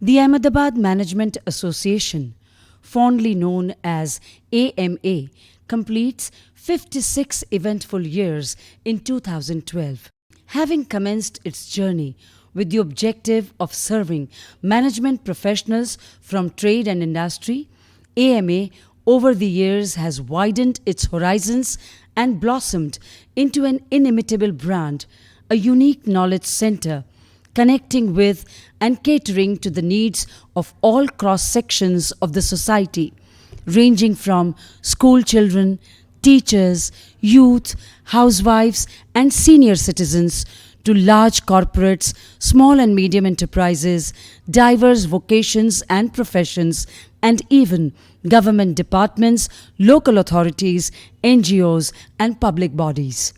The Ahmedabad Management Association, fondly known as AMA, completes 56 eventful years in 2012. Having commenced its journey with the objective of serving management professionals from trade and industry, AMA over the years has widened its horizons and blossomed into an inimitable brand, a unique knowledge center connecting with and catering to the needs of all cross sections of the society, ranging from school children, teachers, youth, housewives, and senior citizens to large corporates, small and medium enterprises, diverse vocations and professions, and even government departments, local authorities, NGOs, and public bodies.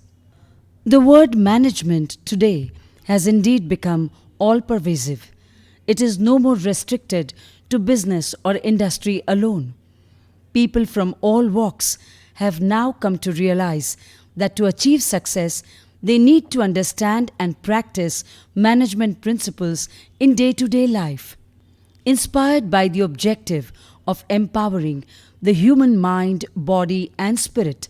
The word management today has indeed become all-pervasive. It is no more restricted to business or industry alone. People from all walks have now come to realize that to achieve success, they need to understand and practice management principles in day-to-day life. Inspired by the objective of empowering the human mind, body, and spirit,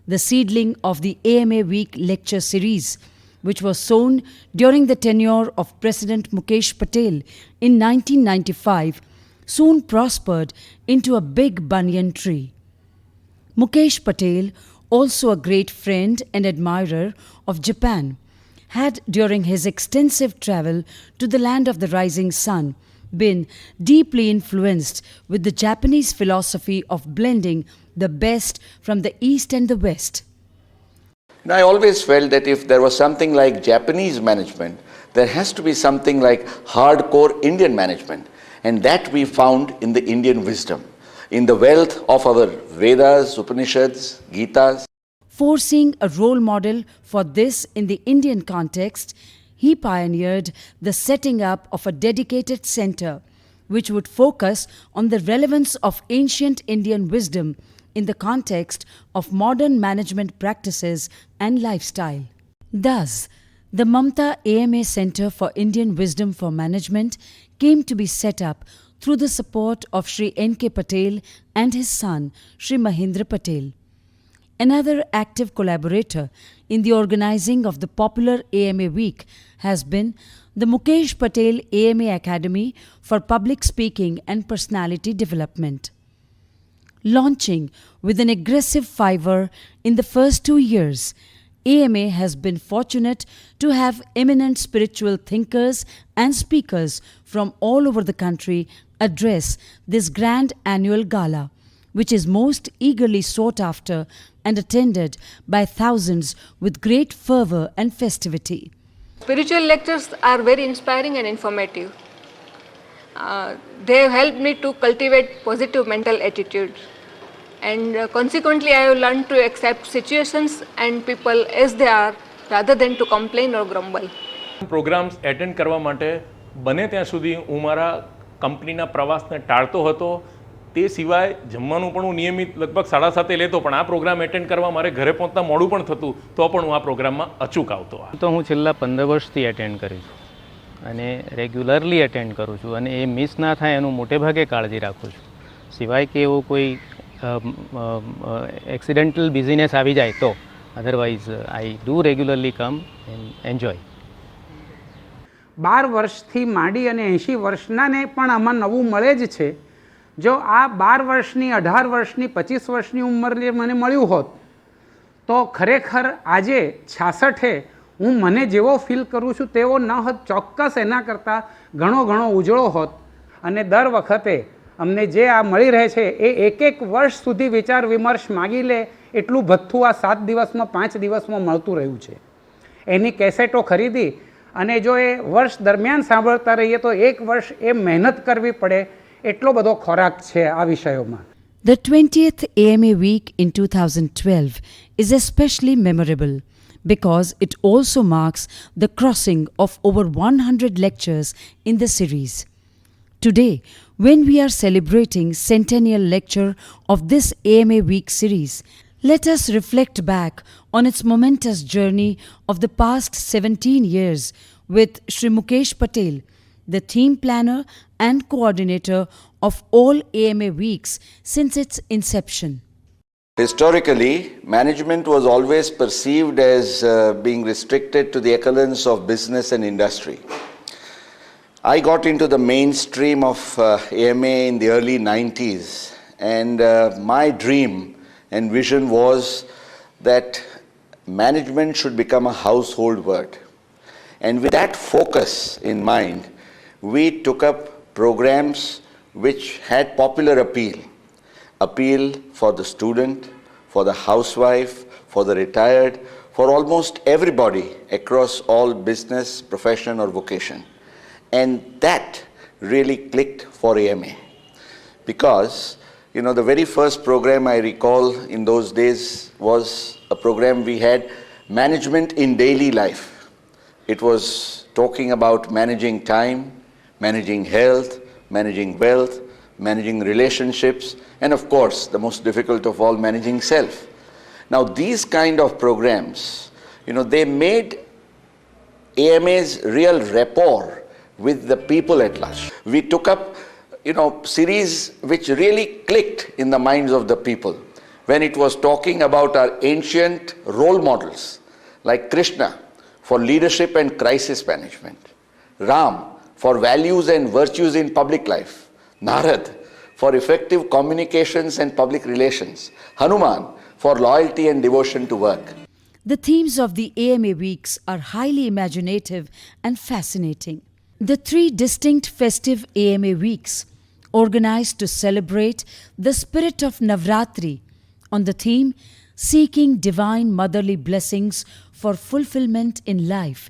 the seedling of the AMA Week lecture series, which was sown during the tenure of President Mukesh Patel in 1995, soon prospered into a big banyan tree. Mukesh Patel, also a great friend and admirer of Japan, had during his extensive travel to the land of the rising sun been deeply influenced with the Japanese philosophy of blending the best from the East and the West. Now, I always felt that if there was something like Japanese management, there has to be something like hardcore Indian management. And that we found in the Indian wisdom, in the wealth of our Vedas, Upanishads, Gitas. Foreseeing a role model for this in the Indian context, he pioneered the setting up of a dedicated center which would focus on the relevance of ancient Indian wisdom in the context of modern management practices and lifestyle. Thus, the Mamta AMA Center for Indian Wisdom for Management came to be set up through the support of Sri N.K. Patel and his son, Sri Mahendra Patel. Another active collaborator in the organizing of the popular AMA Week has been the Mukesh Patel AMA Academy for Public Speaking and Personality Development. Launching with an aggressive fiver in the first 2 years, AMA has been fortunate to have eminent spiritual thinkers and speakers from all over the country address this grand annual gala, which is most eagerly sought after and attended by thousands with great fervor and festivity. Spiritual lectures are very inspiring and informative. They have helped me to cultivate positive mental attitude, and consequently I have learned to accept situations and people as they are rather than to complain or grumble. Programmes attend કરવા માટે બને ત્યાં સુધી હું મારા કંપનીના પ્રવાસને ટાળતો હતો. તે સિવાય જમવાનું પણ હું નિયમિત લગભગ 7:30 લેતો, પણ આ પ્રોગ્રામ એટેન્ડ કરવા મારે ઘરે પહોંચતા મોડું પણ થતું, તો પણ હું આ પ્રોગ્રામમાં અચૂક આવતો. તો હું છેલ્લા 15 વર્ષથી એટેન્ડ કરું છું અને રેગ્યુલરલી એટેન્ડ કરું છું અને એ મિસ ના થાય એનું મોટે ભાગે કાળજી રાખું છું. સિવાય કે એવો કોઈ એક્સિડેન્ટલ બિઝનેસ આવી જાય તો, otherwise I do regularly come and enjoy. 12 વર્ષથી માંડી અને 80 વર્ષનાને પણ આમાં નવું મળે જ છે. જો આ 12 વર્ષની, 18 વર્ષની, 25 વર્ષની ઉંમરે મને મળ્યું હોત તો ખરેખર આજે 66એ હું મને જેવો ફીલ કરું છું તેવો ન હોત, ચોક્કસ એના કરતાં ઘણો ઘણો ઉજળો હોત. અને દર વખતે અમને જે આ મળી રહે છે એ એક વર્ષ સુધી વિચાર વિમર્શ માગી લે એટલું ભથ્થું આ 7 દિવસમાં 5 દિવસમાં મળતું રહ્યું છે. એની કેસેટો ખરીદી અને જો એ વર્ષ દરમિયાન સાંભળતા રહીએ તો એક વર્ષ એ મહેનત કરવી પડે એટલો બધો ખોરાક છે આ વિષયોમાં. The 20th AMA Week in 2012 is especially memorable because it also marks the crossing of over 100 lectures in the series. Today, when we are celebrating centennial lecture of this AMA Week series, let us reflect back on its momentous journey of the past 17 years with Sri Mukesh Patel, the theme planner and coordinator of all AMA weeks since its inception. Historically, management was always perceived as being restricted to the echelons of business and industry. I got into the mainstream of AMA in the early 90s, and my dream and vision was that management should become a household word. And with that focus in mind, we took up programs which had popular appeal for the student, for the housewife, for the retired, for almost everybody across all business, profession or vocation. And that really clicked for AMA. Because, the very first program I recall in those days was a program we had, Management in Daily Life. It was talking about managing time, managing health, managing wealth, managing relationships, and of course, the most difficult of all, managing self. Now, these kind of programs, they made AMA's real rapport with the people at large. We took up, series which really clicked in the minds of the people when it was talking about our ancient role models like Krishna for leadership and crisis management, Ram for values and virtues in public life, Narad for effective communications and public relations, Hanuman for loyalty and devotion to work. The themes of the AMA weeks are highly imaginative and fascinating. The 3 distinct festive AMA weeks, organized to celebrate the spirit of Navratri on the theme Seeking Divine Motherly Blessings for Fulfillment in Life,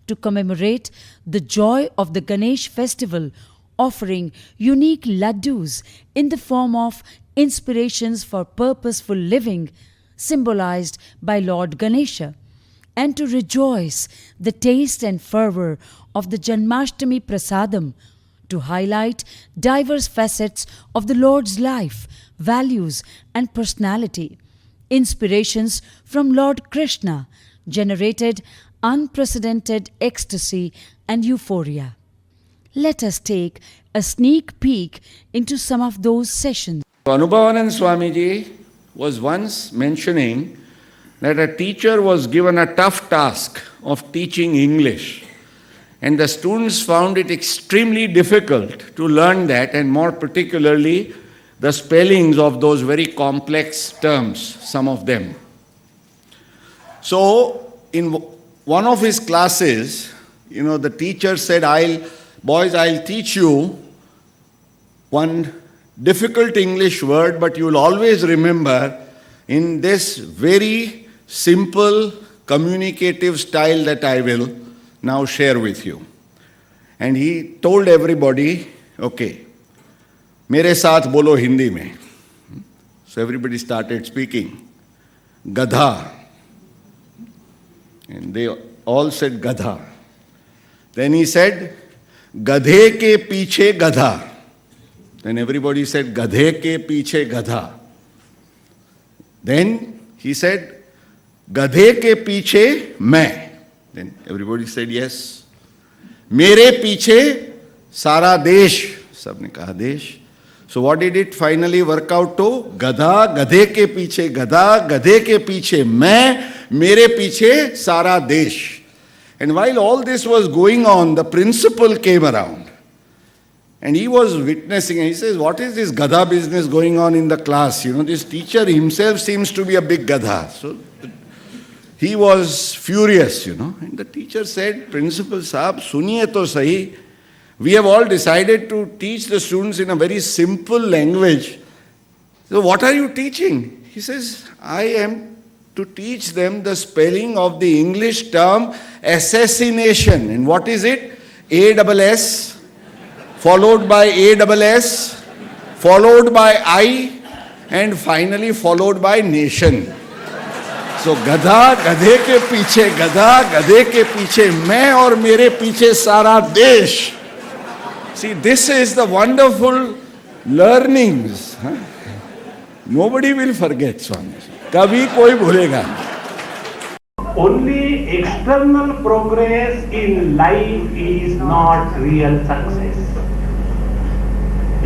to commemorate the joy of the Ganesh festival, offering unique laddus in the form of inspirations for purposeful living, symbolized by Lord Ganesha, and to rejoice the taste and fervor of the Janmashtami Prasadam, to highlight diverse facets of the Lord's life, values and personality. Inspirations from Lord Krishna generated unprecedented ecstasy and euphoria. Let us take a sneak peek into some of those sessions. Anubhavananda Swamiji was once mentioning that a teacher was given a tough task of teaching English, and the students found it extremely difficult to learn that, and more particularly the spellings of those very complex terms, some of them. So, in one of his classes, the teacher said, I'll teach you one difficult English word, but you'll always remember in this very simple communicative style that I will now share with you. And he told everybody, okay, मेरे साथ बोलो हिंदी में. So everybody started speaking. Gadha. And they all said Gadha. Then he said, Gadhe ke piche Gadha. Then everybody said, Gadhe ke piche Gadha. Then he said, Gadhe ke piche main. Then everybody said yes. Mere piche sara desh. Sabne kaha desh. So what did it finally work out to? Gadha, gadhe ke piche gadha, gadhe ke piche main, mere piche sara desh. And while all this was going on, the principal came around. And he was witnessing, and he says, what is this gadha business going on in the class? This teacher himself seems to be a big gadha. So he was furious, And the teacher said, Principal Saab, suniye to sahi. We have all decided to teach the students in a very simple language. So what are you teaching? He says, I am to teach them the spelling of the English term assassination. And what is it? A-double-S, followed by A-double-S, followed by I, and finally followed by nation. So Gadha, Gadhe ke piche Gadha, Gadhe ke piche main aur mere piche sara desh. See, this is the wonderful learnings. Nobody will forget, Swami. Kabhi koi bhulega. Only external progress in life is not real success.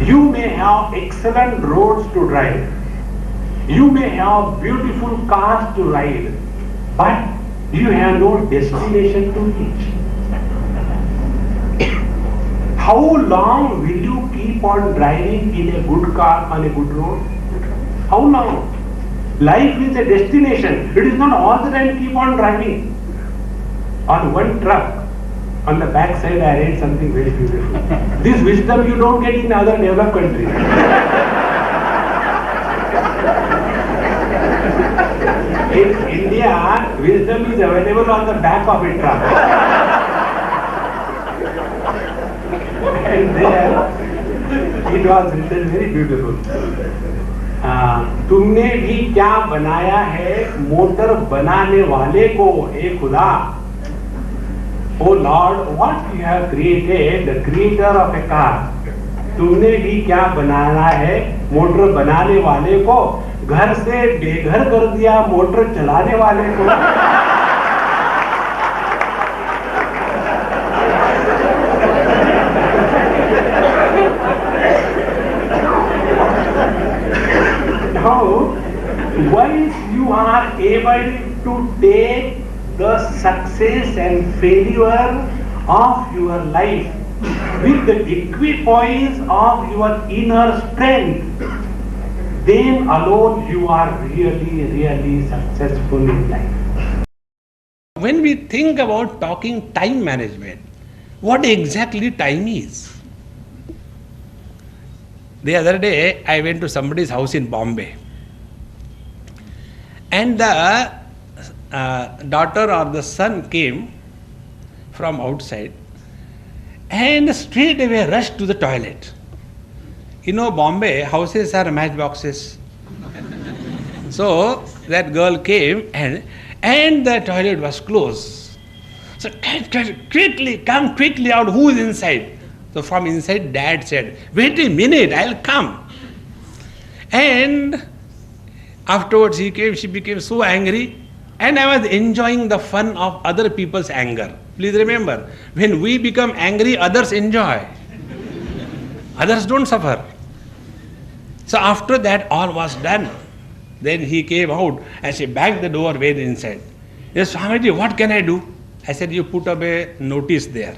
You may have excellent roads to drive. You may have beautiful cars to ride, but you have no destination to reach. How long will you keep on driving in a good car on a good road? How long? Life is a destination. It is not all the time keep on driving. On one truck, on the back side I read something very beautiful. This wisdom you don't get in other developed countries. In India, wisdom is available on the back of a truck. And there, it was written very beautiful. तुमने भी क्या बनाया है motor बनाने वाले को हे खुदा. Oh Lord, what you have created, the creator of a car. तुमने भी क्या बनाया है मोटर बनाने वाले को, घर से बेघर कर दिया मोटर चलाने वाले को. Now, once you are able to take the success and failure of your life with the equipoise of your inner strength, then alone you are really successful in life. When we think about talking time management, what exactly time is? The other day I went to somebody's house in Bombay, and the daughter or the son came from outside and straight away rushed to the toilet. You know, Bombay houses are matchboxes. So that girl came and the toilet was closed. So quickly, come quickly out, who is inside? So from inside dad said, wait a minute, I'll come. And afterwards she became so angry, and I was enjoying the fun of other people's anger. Please remember, when we become angry, others enjoy. Others don't suffer. So after that all was done, then he came out and she banged the door, went inside. Yes, Swamiji, what can I do? I said, you put up a notice there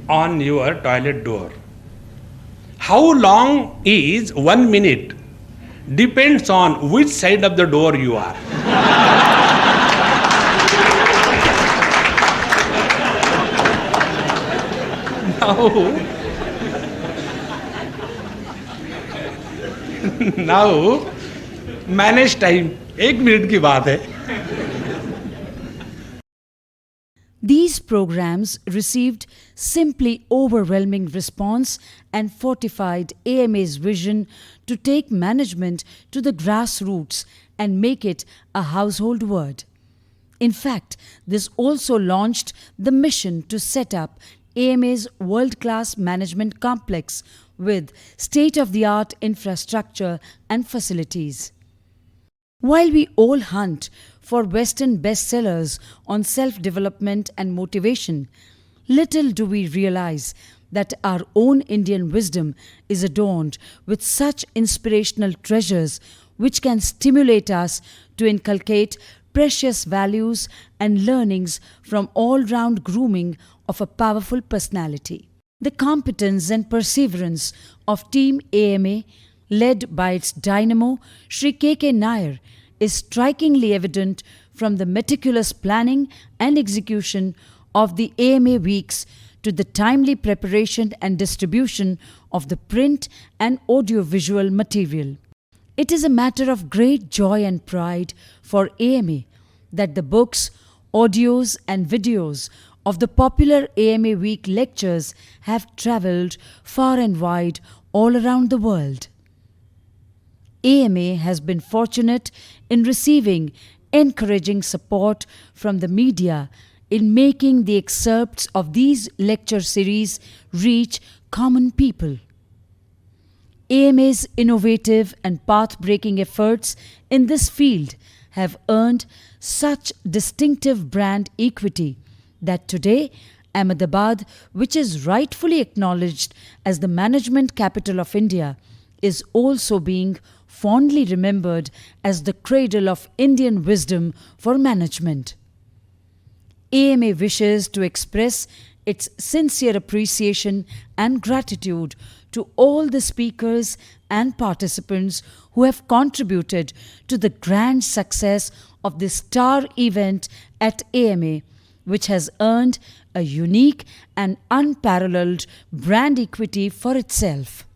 on your toilet door. How long is 1 minute? Depends on which side of the door you are. Now, manage time. 1 minute की बात है. These programs received simply overwhelming response and fortified AMA's vision to take management to the grassroots and make it a household word. In fact, this also launched the mission to set up AMA's world-class management complex with state-of-the-art infrastructure and facilities. While we all hunt for Western bestsellers on self-development and motivation, little do we realize that our own Indian wisdom is adorned with such inspirational treasures which can stimulate us to inculcate precious values and learnings from all-round grooming of a powerful personality. The competence and perseverance of Team AMA, led by its dynamo Shri K.K. Nair, is strikingly evident from the meticulous planning and execution of the AMA weeks to the timely preparation and distribution of the print and audiovisual material. It is a matter of great joy and pride for AMA that the books, audios and videos of the popular AMA Week lectures have travelled far and wide all around the world. AMA has been fortunate in receiving encouraging support from the media in making the excerpts of these lecture series reach common people. AMA's innovative and path-breaking efforts in this field have earned such distinctive brand equity that today Ahmedabad, which is rightfully acknowledged as the management capital of India, is also being fondly remembered as the cradle of Indian wisdom for management. AMA wishes to express its sincere appreciation and gratitude to all the speakers and participants who have contributed to the grand success of this star event at AMA, which has earned a unique and unparalleled brand equity for itself.